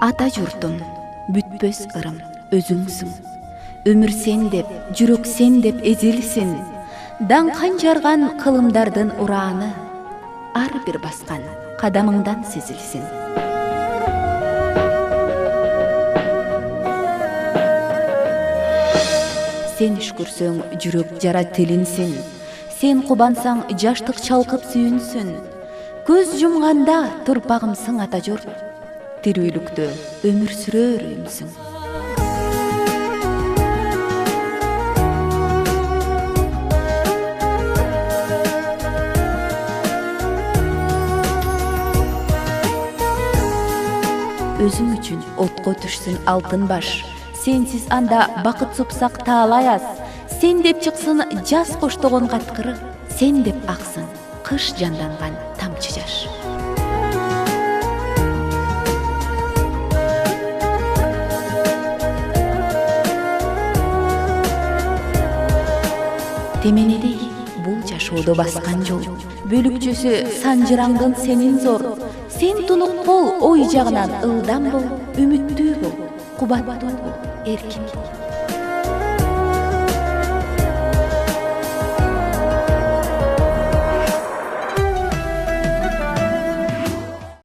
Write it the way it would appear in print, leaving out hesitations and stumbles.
Ата журтум, бүтпөс ырым, өзүңсүң. Өмүр сен деп, жүрөк сен деп эзилсин. Даңкан жарган кылымдардын урааны, ар бир баскан кадамыңдан сезилсин. Сен үшкүрсөң, жүрөк жара тилинсин. Сен кубансаң, жаштык чалкып сүйүнсүн. Көз жумганда турпагымсың ата журт. Тирүүлүктө өмүр сүрөр үйүмсүң. Өзүң үчүн отко түшсүн алтын баш. Сенсиз анда бакыт супсак таалай аз. Сен деп чыксын жаз коштогон каткыры. Сен деп аксын кыш жанданган тамчы жаш. Теменедей бул жашоодо баскан жол. Бөлүкчөсү санжыраңдын сенин зор. Сен тунук бол, ой жагынан ылдам бол, үмүттүү бол, кубаттуу бол, эркин бол.